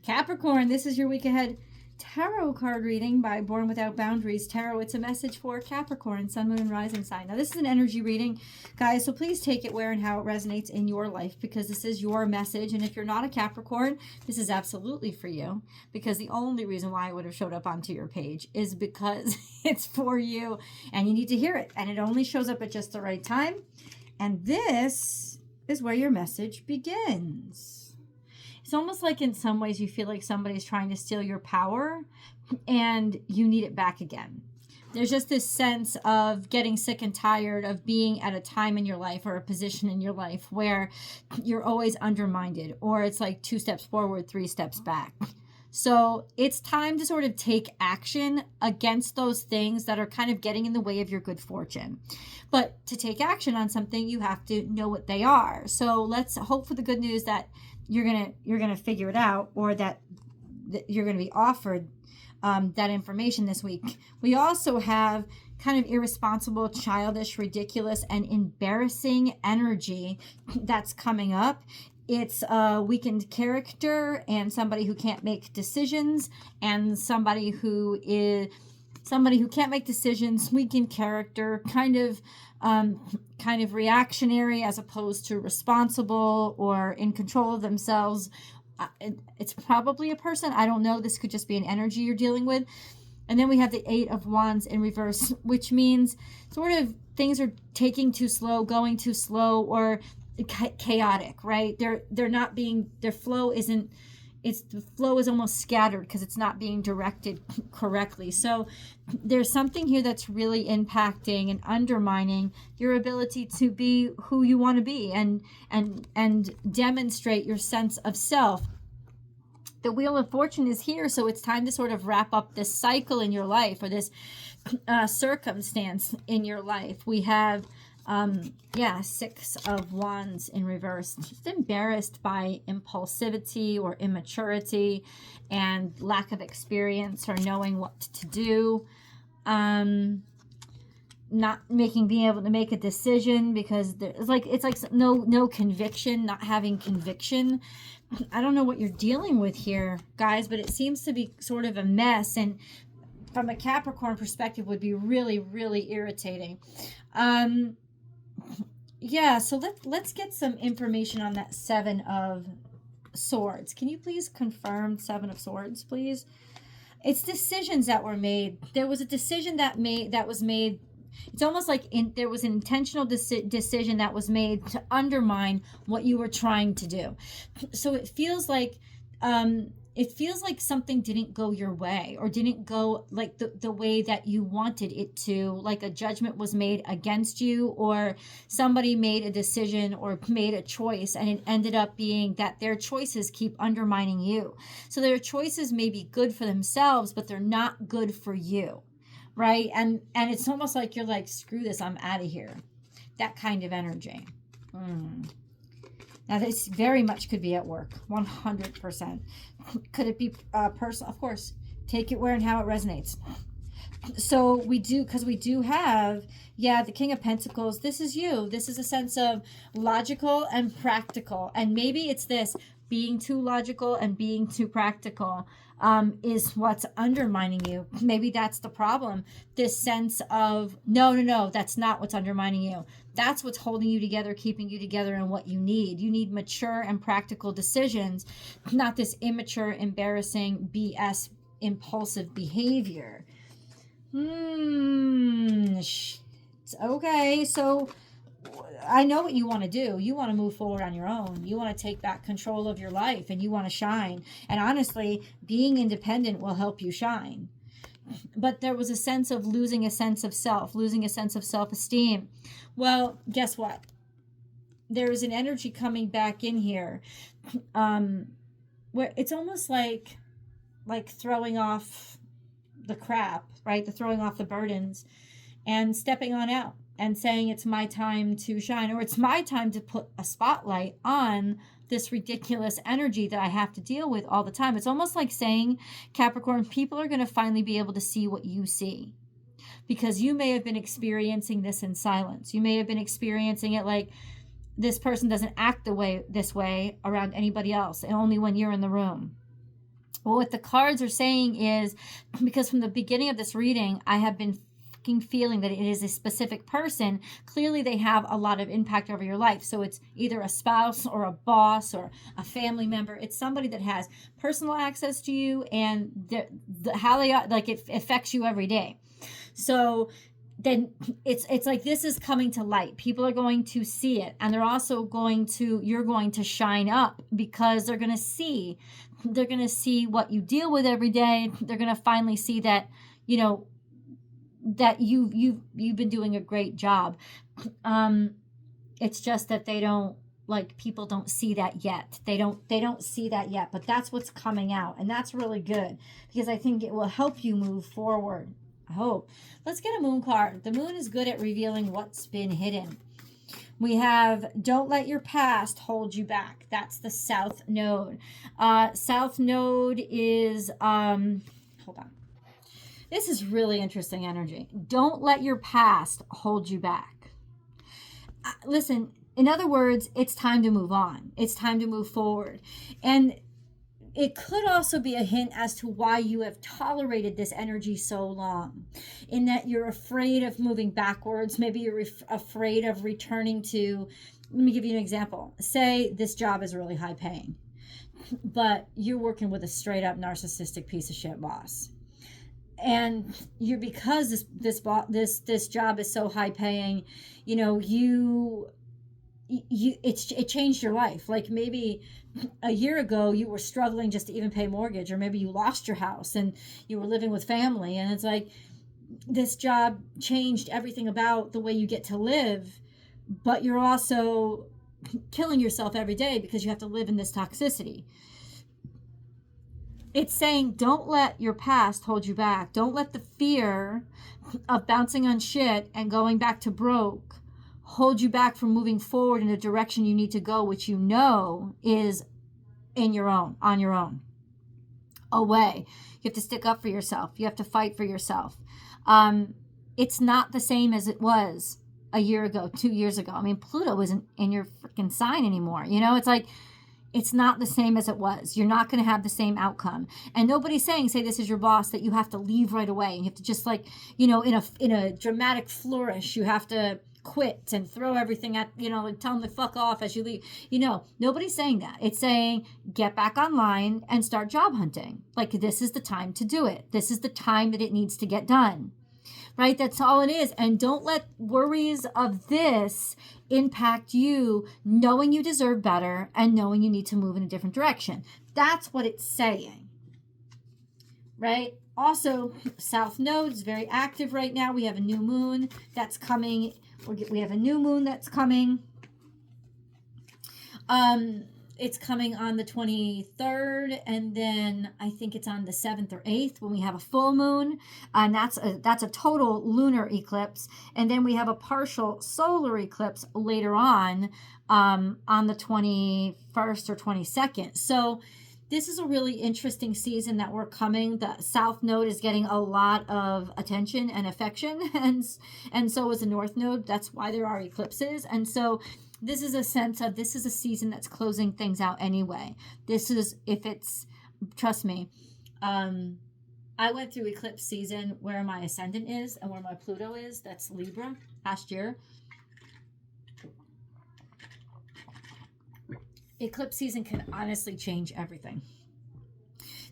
Capricorn, this is your week ahead tarot card reading by Born Without Boundaries Tarot. It's a message for Capricorn, Sun, Moon, and Rising sign. Now, this is an energy reading, guys, so please take it where and how it resonates in your life, because this is your message. And if you're not a Capricorn, this is absolutely for you, because the only reason why it would have showed up onto your page is because it's for you and you need to hear it. And it only shows up at just the right time. And this is where your message begins. It's almost like in some ways you feel like somebody's trying to steal your power and you need it back again. There's just this sense of getting sick and tired of being at a time in your life or a position in your life where you're always undermined, or it's like 2 steps forward, 3 steps back. So it's time to sort of take action against those things that are kind of getting in the way of your good fortune. But to take action on something, you have to know what they are. So let's hope for the good news that you're gonna figure it out, or that you're gonna be offered that information this week. We also have kind of irresponsible, childish, ridiculous, and embarrassing energy that's coming up. It's a weakened character and somebody who can't make decisions, and somebody who can't make decisions, weakened character, kind of reactionary as opposed to responsible or in control of themselves. It's probably a person. I don't know. This could just be an energy you're dealing with. And then we have the 8 of Wands in reverse, which means sort of things are taking too slow, going too slow, or chaotic, right? Their flow isn't, the flow is almost scattered because it's not being directed correctly. So there's something here that's really impacting and undermining your ability to be who you want to be and demonstrate your sense of self. The Wheel of Fortune is here, so it's time to sort of wrap up this cycle in your life, or this circumstance in your life. We have 6 of Wands in reverse. Just embarrassed by impulsivity or immaturity and lack of experience or knowing what to do. Not being able to make a decision because it's like no conviction, not having conviction. I don't know what you're dealing with here, guys, but it seems to be sort of a mess, and from a Capricorn perspective would be really, really irritating. So let's get some information on that 7 of Swords. Can you please confirm 7 of Swords, please? It's decisions that were made. There was a decision that was made. It's almost like there was an intentional decision that was made to undermine what you were trying to do. So it feels like something didn't go your way, or didn't go like the way that you wanted it to, like a judgment was made against you, or somebody made a decision or made a choice, and it ended up being that their choices keep undermining you. So their choices may be good for themselves, but they're not good for you, right? And it's almost like you're like, screw this, I'm out of here. That kind of energy. Now, this very much could be at work, 100%. Could it be personal? Of course. Take it where and how it resonates. So we do have, the King of Pentacles. This is you. This is a sense of logical and practical. And maybe it's this, being too logical and being too practical is what's undermining you. Maybe that's the problem. This sense of, no, that's not what's undermining you. That's what's holding you together, keeping you together, and what you need. You need mature and practical decisions, not this immature, embarrassing, BS, impulsive behavior. Okay, so I know what you want to do. You want to move forward on your own. You want to take back control of your life, and you want to shine. And honestly, being independent will help you shine. But there was a sense of losing a sense of self, losing a sense of self-esteem. Well, guess what? There is an energy coming back in here where it's almost like throwing off the crap, right? The throwing off the burdens and stepping on out and saying it's my time to shine, or it's my time to put a spotlight on this ridiculous energy that I have to deal with all the time. It's almost like saying, Capricorn, people are going to finally be able to see what you see, because you may have been experiencing this in silence. You may have been experiencing it like this person doesn't act this way around anybody else, and only when you're in the room. Well, what the cards are saying is, because from the beginning of this reading, I have been feeling that it is a specific person. Clearly they have a lot of impact over your life. So it's either a spouse or a boss or a family member. It's somebody that has personal access to you, and how they are, like, it affects you every day. So then it's like this is coming to light. People are going to see it, and they're also you're going to shine up, because they're going to see what you deal with every day. They're going to finally see that, that you've been doing a great job. It's just that they don't, like, people don't see that yet. They don't see that yet, but that's what's coming out, and that's really good, because I think it will help you move forward. I hope. Let's get a moon card. The moon is good at revealing what's been hidden. We have, don't let your past hold you back. That's the South Node. South Node is, hold on. This is really interesting energy. Don't let your past hold you back. Listen, in other words, it's time to move on. It's time to move forward. And it could also be a hint as to why you have tolerated this energy so long, in that you're afraid of moving backwards. Maybe you're afraid of returning to, let me give you an example. Say this job is really high paying, but you're working with a straight up narcissistic piece of shit boss. And you're, because this job is so high paying, it changed your life. Like, maybe a year ago you were struggling just to even pay mortgage, or maybe you lost your house and you were living with family, and it's like this job changed everything about the way you get to live, but you're also killing yourself every day because you have to live in this toxicity. It's saying, don't let your past hold you back. Don't let the fear of bouncing on shit and going back to broke hold you back from moving forward in a direction you need to go, which is on your own. Away. You have to stick up for yourself. You have to fight for yourself. It's not the same as it was a year ago, 2 years ago. I mean, Pluto isn't in your freaking sign anymore. It's like, it's not the same as it was. You're not going to have the same outcome. And nobody's saying, say this is your boss, that you have to leave right away. And you have to just, like, in a dramatic flourish, you have to quit and throw everything at, like, tell them to fuck off as you leave. Nobody's saying that. It's saying, get back online and start job hunting. Like, this is the time to do it. This is the time that it needs to get done. Right? That's all it is. And don't let worries of this impact you, knowing you deserve better and knowing you need to move in a different direction. That's what it's saying. Right? Also, South Node is very active right now. We have a new moon that's coming. We have a new moon that's coming. It's coming on the 23rd, and then I think it's on the 7th or 8th when we have a full moon, and that's a total lunar eclipse. And then we have a partial solar eclipse later on the 21st or 22nd. So this is a really interesting season that we're coming. The South Node is getting a lot of attention and affection, and so is the North Node. That's why there are eclipses. And so this is a sense of, this is a season that's closing things out anyway. Trust me, I went through eclipse season where my ascendant is and where my Pluto is. That's Libra last year. Eclipse season can honestly change everything.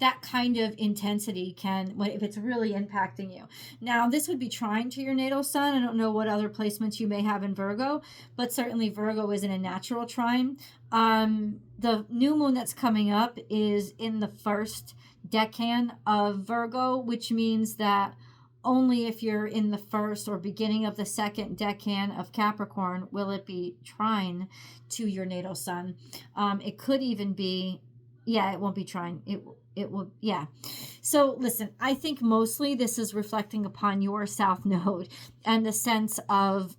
That kind of intensity can, if it's really impacting you. Now, this would be trine to your natal sun. I don't know what other placements you may have in Virgo, but certainly Virgo isn't a natural trine. The new moon that's coming up is in the first decan of Virgo, which means that only if you're in the first or beginning of the second decan of Capricorn will it be trine to your natal sun. It could even be, it won't be trine. It will, yeah. So listen, I think mostly this is reflecting upon your South Node and the sense of,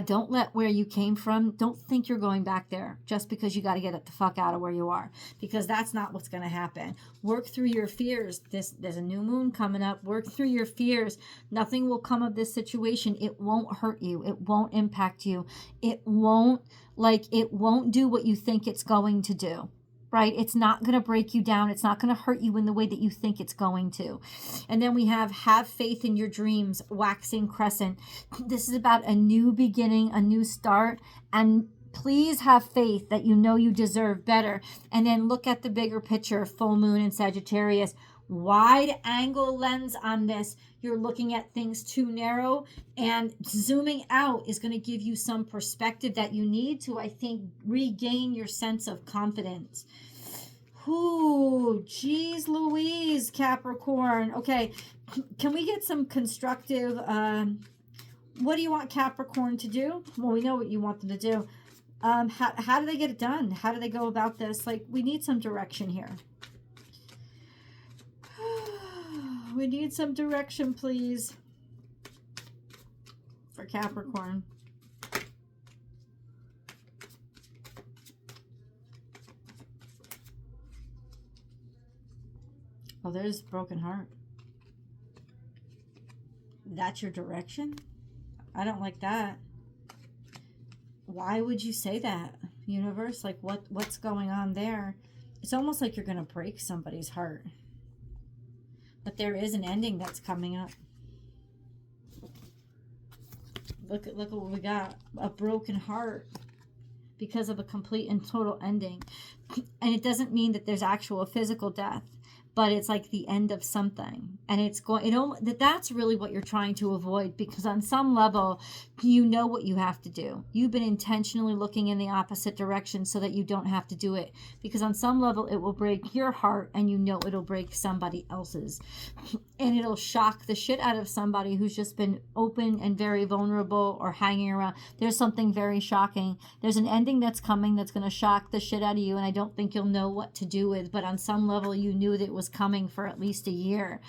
don't let where you came from, don't think you're going back there just because you got to get the fuck out of where you are, because that's not what's going to happen. Work through your fears. There's a new moon coming up. Work through your fears. Nothing will come of this situation. It won't hurt you. It won't impact you. It won't do what you think it's going to do. right? It's not going to break you down. It's not going to hurt you in the way that you think it's going to. And then we have faith in your dreams, waxing crescent. This is about a new beginning, a new start. And please have faith that you know you deserve better. And then look at the bigger picture, full moon in Sagittarius. Wide angle lens on this. You're looking at things too narrow, and zooming out is going to give you some perspective that you need to, I think, regain your sense of confidence. Ooh, geez Louise, Capricorn. Okay, can we get some constructive, what do you want Capricorn to do? Well, we know what you want them to do. How do they get it done? How do they go about this? Like, we need some direction here. We need some direction, please, for Capricorn. Oh, there's broken heart. That's your direction? I don't like that. Why would you say that, universe? Like, what's going on there? It's almost like you're going to break somebody's heart. But there is an ending that's coming up. Look at what we got. A broken heart because of a complete and total ending. And it doesn't mean that there's actual physical death, but it's like the end of something. And it's going, that's really what you're trying to avoid, because on some level, you know what you have to do. You've been intentionally looking in the opposite direction so that you don't have to do it, because on some level, it will break your heart, and you know it'll break somebody else's. And it'll shock the shit out of somebody who's just been open and very vulnerable or hanging around. There's something very shocking. There's an ending that's coming that's going to shock the shit out of you, and I don't think you'll know what to do with, but on some level, you knew that it was coming for at least a year.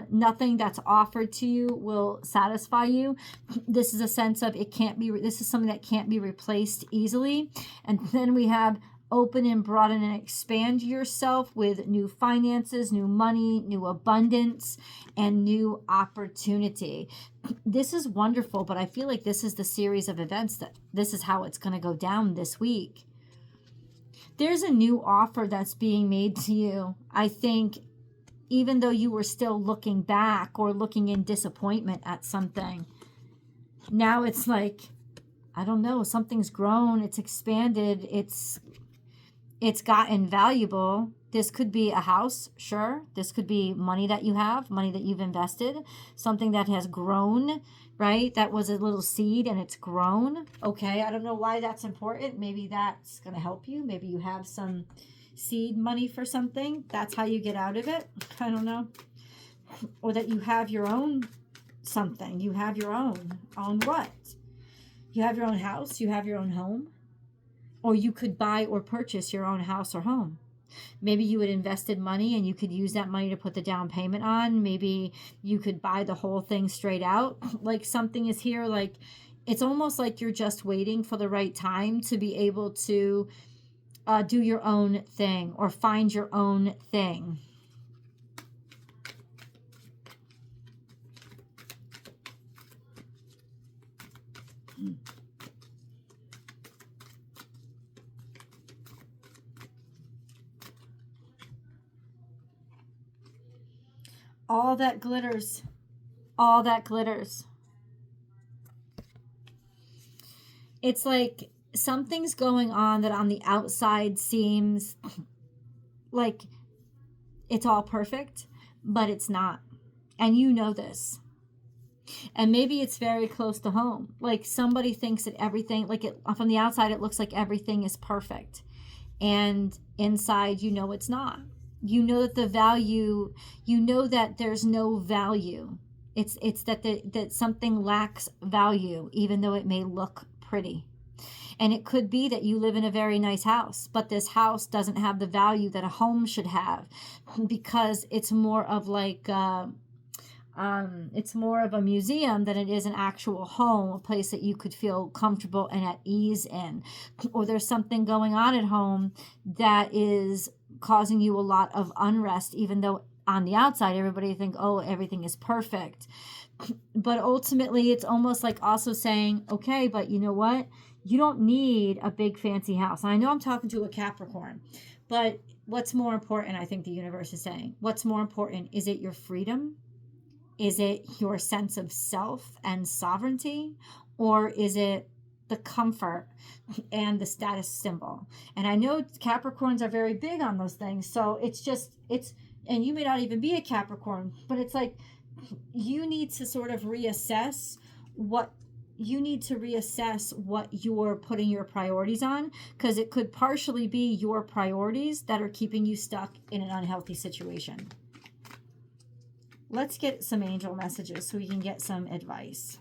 Nothing that's offered to you will satisfy you. This is a sense of this is something that can't be replaced easily. And then we have open and broaden and expand yourself with new finances, new money, new abundance, and new opportunity. This is wonderful, but I feel like this is the series of events that this is how it's going to go down this week. There's a new offer that's being made to you. I think even though you were still looking back or looking in disappointment at something, now it's like, I don't know, something's grown, it's expanded, it's gotten valuable. This could be a house, sure. This could be money that you have, money that you've invested, something that has grown, right? That was a little seed and it's grown. Okay, I don't know why that's important. Maybe that's going to help you. Maybe you have some seed money for something. That's how you get out of it. I don't know. Or that you have your own something. You have your own. On what? You have your own house. You have your own home. Or you could buy or purchase your own house or home. Maybe you had invested money and you could use that money to put the down payment on. Maybe you could buy the whole thing straight out. Like something is here. Like it's almost like you're just waiting for the right time to be able to do your own thing or find your own thing. All that glitters. All that glitters. It's like something's going on that on the outside seems like it's all perfect, but it's not. And you know this. And maybe it's very close to home. Like somebody thinks that everything, from the outside, it looks like everything is perfect. And inside, you know it's not. You know that the value, you know that there's no value. It's that something lacks value, even though it may look pretty. And it could be that you live in a very nice house, but this house doesn't have the value that a home should have, because it's more of like, it's more of a museum than it is an actual home, a place that you could feel comfortable and at ease in. Or there's something going on at home that is causing you a lot of unrest, even though on the outside everybody think, oh, everything is perfect. But ultimately it's almost like also saying, okay, but you know what, You don't need a big fancy house. And I know I'm talking to a Capricorn, but what's more important, I think the universe is saying, what's more important? Is it your freedom? Is it your sense of self and sovereignty? Or is it the comfort and the status symbol? And I know Capricorns are very big on those things. So and you may not even be a Capricorn, but it's like you need to sort of reassess what you're putting your priorities on, because it could partially be your priorities that are keeping you stuck in an unhealthy situation. Let's get some angel messages so we can get some advice.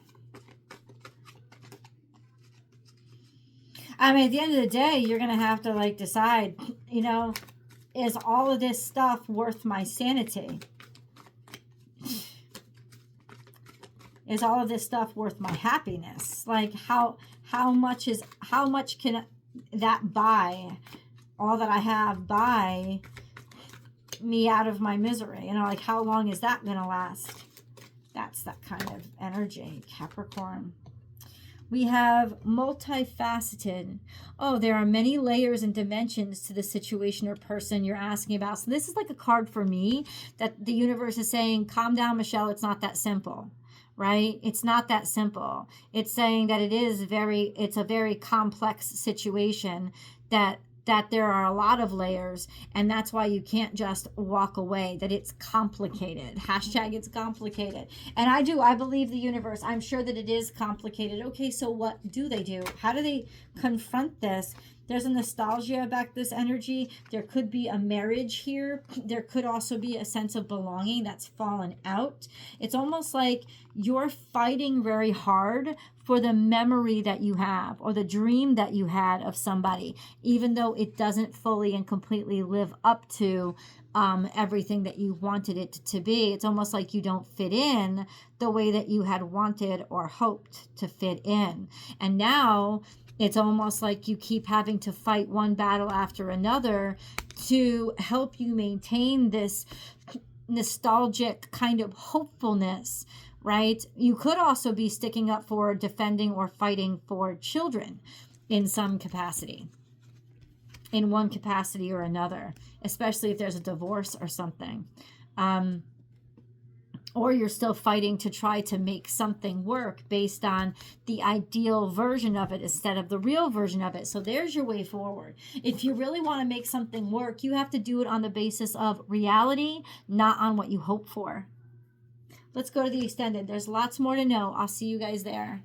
I mean, at the end of the day, you're going to have to like decide, you know, is all of this stuff worth my sanity? Is all of this stuff worth my happiness? Like how much can that buy, all that I have, buy me out of my misery? You know, like how long is that going to last? That's that kind of energy, Capricorn. We have multifaceted. Oh, there are many layers and dimensions to the situation or person you're asking about. So this is like a card for me that the universe is saying, calm down, Michelle. It's not that simple, right? It's not that simple. It's saying that it's a very complex situation, that there are a lot of layers, and that's why you can't just walk away, that it's complicated. Hashtag it's complicated. And I believe the universe. I'm sure that it is complicated. Okay, so what do they do? How do they confront this? There's a nostalgia about this energy. There could be a marriage here. There could also be a sense of belonging that's fallen out. It's almost like you're fighting very hard for the memory that you have or the dream that you had of somebody, even though it doesn't fully and completely live up to everything that you wanted it to be. It's almost like you don't fit in the way that you had wanted or hoped to fit in. And now it's almost like you keep having to fight one battle after another to help you maintain this nostalgic kind of hopefulness, right? You could also be sticking up for, defending, or fighting for children in some capacity, in one capacity or another, especially if there's a divorce or something. Or you're still fighting to try to make something work based on the ideal version of it instead of the real version of it. So there's your way forward. If you really want to make something work, you have to do it on the basis of reality, not on what you hope for. Let's go to the extended. There's lots more to know. I'll see you guys there.